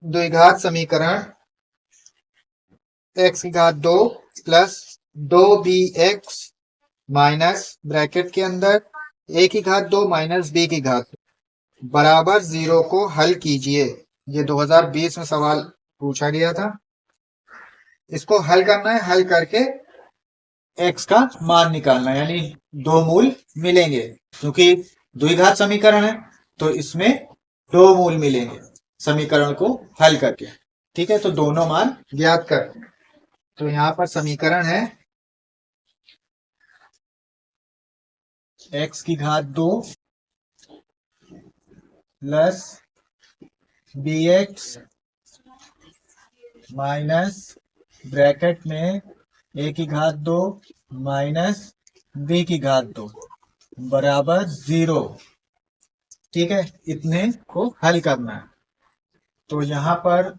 द्विघात समीकरण x की घात 2 प्लस 2bx माइनस ब्रैकेट के अंदर a की घात 2 माइनस b की घात बराबर 0 को हल कीजिए। ये 2020 में सवाल पूछा गया था। इसको हल करना है, हल करके x का मान निकालना है, यानी दो मूल मिलेंगे क्योंकि द्विघात समीकरण है तो इसमें दो मूल मिलेंगे समीकरण को हल करके। ठीक है, तो दोनों मान ज्ञात करते हैं। तो यहां पर समीकरण है x की घात 2 प्लस bx माइनस ब्रैकेट में a की घात 2 माइनस b की घात 2 बराबर 0। ठीक है, इतने को हल करना है। तो यहां पर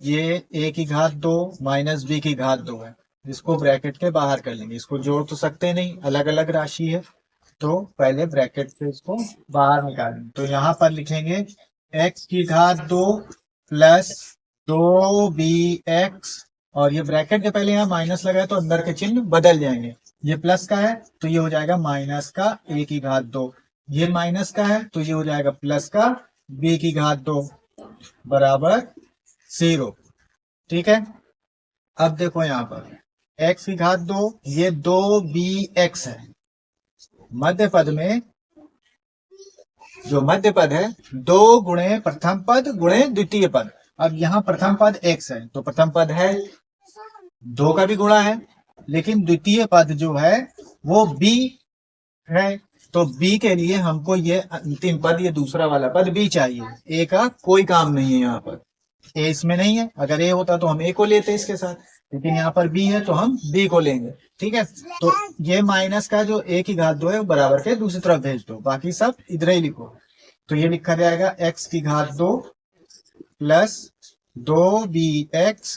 ये a की घात 2 माइनस b की घात 2 है, इसको ब्रैकेट के बाहर कर लेंगे। इसको जोड़ तो सकते नहीं, अलग अलग राशि है, तो पहले ब्रैकेट से इसको बाहर निकालेंगे। तो यहाँ पर लिखेंगे x की घात 2 प्लस 2bx, और ये ब्रैकेट के पहले यहाँ माइनस लगा है तो अंदर के चिन्ह बदल जाएंगे। ये प्लस का है तो ये हो जाएगा माइनस का a की घात 2, ये माइनस का है तो ये हो जाएगा प्लस का b की घात 2 बराबर 0। ठीक है, अब देखो यहाँ पर x की घात 2, ये 2bx है। मध्य पद में जो मध्य पद है 2 गुणे प्रथम पद गुणे द्वितीय पद। अब यहाँ प्रथम पद x है तो प्रथम पद है 2 का भी गुणा है, लेकिन द्वितीय पद जो है वो b है, तो b के लिए हमको ये अंतिम पद, ये दूसरा वाला पद b चाहिए। a का कोई काम नहीं है यहाँ पर, a इसमें नहीं है। अगर a होता तो हम a को लेते इसके साथ, लेकिन यहाँ पर b है तो हम b को लेंगे। ठीक है, तो ये माइनस का जो a की घात 2 है वो बराबर के दूसरी तरफ भेज दो, बाकी सब इधर ही लिखो। तो ये लिखा जाएगा x की घात 2 प्लस 2bx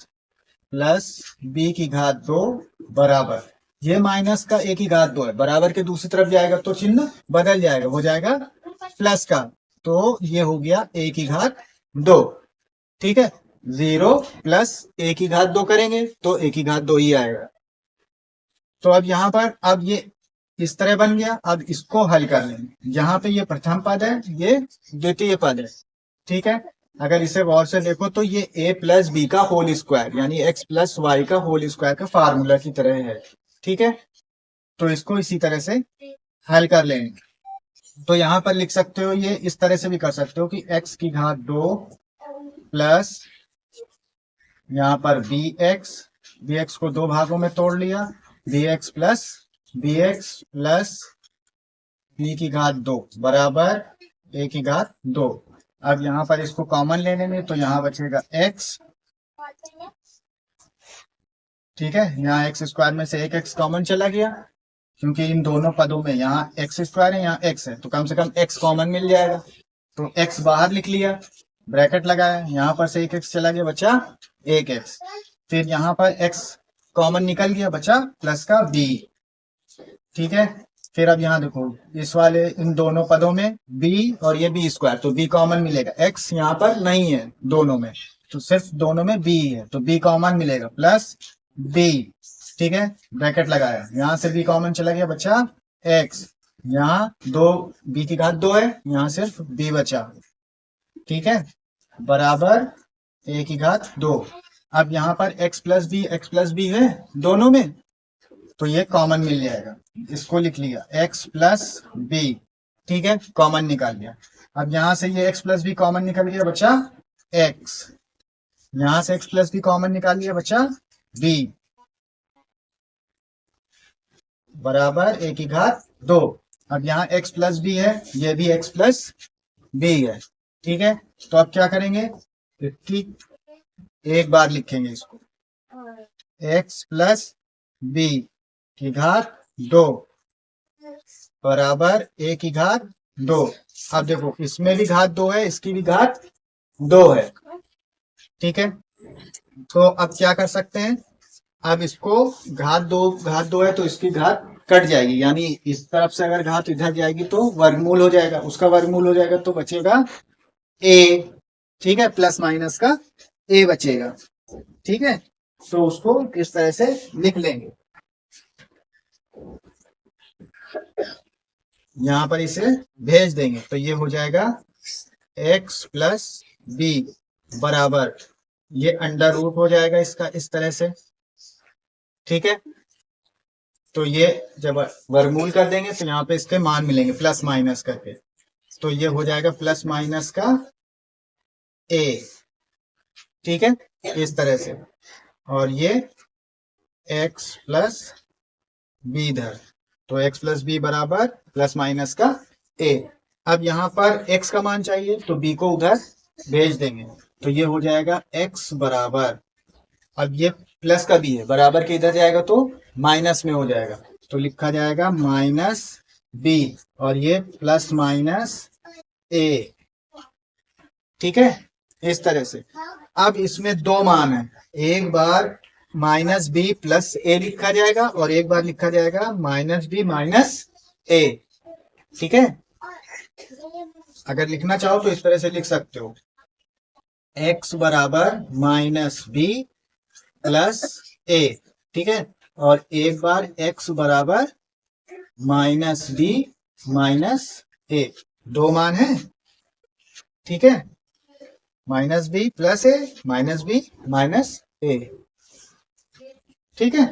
प्लस b की घात 2 बराबर, ये माइनस का a की घात 2 है, बराबर के दूसरी तरफ जाएगा तो चिन्ह बदल जाएगा, हो जाएगा प्लस का, तो ये हो गया a की घात 2। ठीक है, 0 प्लस a की घात 2 करेंगे तो a की घात 2 ही आएगा। तो अब यहाँ पर अब ये इस तरह बन गया। अब इसको हल कर लेंगे। यहाँ पे ये प्रथम पद है, ये द्वितीय पद है। ठीक है, अगर इसे गौर से देखो तो ये a प्लस बी का होल स्क्वायर यानी x प्लस वाई का होल स्क्वायर का फार्मूला की तरह है। ठीक है, तो इसको इसी तरह से हल कर लेंगे। तो यहाँ पर लिख सकते हो, ये इस तरह से भी कर सकते हो कि x की घात 2 प्लस यहाँ पर bx को दो भागों में तोड़ लिया, bx प्लस b की घात 2 बराबर a की घात 2। अब यहाँ पर इसको कॉमन लेने में तो यहाँ बचेगा x। ठीक है, यहाँ एक्स स्क्वायर में से एक x कॉमन चला गया, क्योंकि इन दोनों पदों में यहाँ एक्स स्क्वायर है, यहाँ x है, तो कम से कम x कॉमन मिल जाएगा। तो x बाहर लिख लिया, ब्रैकेट लगाया, यहाँ पर से एक x चला गया, बचा एक x। फिर यहाँ पर x कॉमन निकल गया, बचा प्लस का b। ठीक है, फिर अब यहाँ देखो इस वाले इन दोनों पदों में b और ये b स्क्वायर, तो b कॉमन मिलेगा। x यहाँ पर नहीं है दोनों में, तो सिर्फ दोनों में b है, तो b कॉमन मिलेगा प्लस b। ठीक है, ब्रैकेट लगाया, यहाँ से b कॉमन चला गया, बचा x। यहाँ दो b की घात 2 है, यहाँ सिर्फ b बचा। ठीक है, बराबर a की घात 2। अब यहाँ पर x प्लस बी है दोनों में, तो ये कॉमन मिल जाएगा, इसको लिख लिया x प्लस बी। ठीक है, कॉमन निकाल लिया। अब यहाँ से ये x प्लस बी कॉमन निकल गया, बचा x। यहाँ से x प्लस बी कॉमन निकाल लिया, बचा b बराबर a की घात 2। अब यहाँ x प्लस बी है, ये भी x प्लस बी है। ठीक है, तो अब क्या करेंगे, ठीक एक बार लिखेंगे इसको, x प्लस बी की घात 2 बराबर a की घात 2। अब देखो इसमें भी घात 2 है, इसकी भी घात 2 है। ठीक है, तो अब क्या कर सकते हैं, अब इसको घात 2 है तो इसकी घात कट जाएगी, यानी इस तरफ से अगर घात इधर जाएगी तो वर्गमूल हो जाएगा, उसका वर्गमूल हो जाएगा तो बचेगा a। ठीक है, प्लस माइनस का ए बचेगा। ठीक है, तो उसको इस तरह से लिख लेंगे, यहां पर इसे भेज देंगे तो ये हो जाएगा x प्लस बी बराबर, ये अंडर रूट हो जाएगा इसका इस तरह से। ठीक है, तो ये जब वर्गमूल कर देंगे तो यहाँ पे इसके मान मिलेंगे प्लस माइनस करके, तो ये हो जाएगा प्लस माइनस का ए। ठीक है, इस तरह से, और ये x प्लस बी इधर, तो x प्लस बी बराबर प्लस माइनस का ए। अब यहाँ पर x का मान चाहिए तो b को उधर भेज देंगे, तो ये हो जाएगा x बराबर, अब ये प्लस का b है, बराबर के इधर जाएगा तो माइनस में हो जाएगा, तो लिखा जाएगा माइनस b, और ये प्लस माइनस a। ठीक है, इस तरह से। अब इसमें दो मान है, एक बार माइनस बी प्लस ए लिखा जाएगा और एक बार लिखा जाएगा माइनस बी माइनस ए। ठीक है, अगर लिखना चाहो तो इस तरह से लिख सकते हो, x बराबर माइनस बी प्लस ए। ठीक है, और एक बार x बराबर माइनस बी माइनस ए, दो मान है। ठीक है, माइनस बी प्लस ए माइनस बी माइनस ए। ठीक है,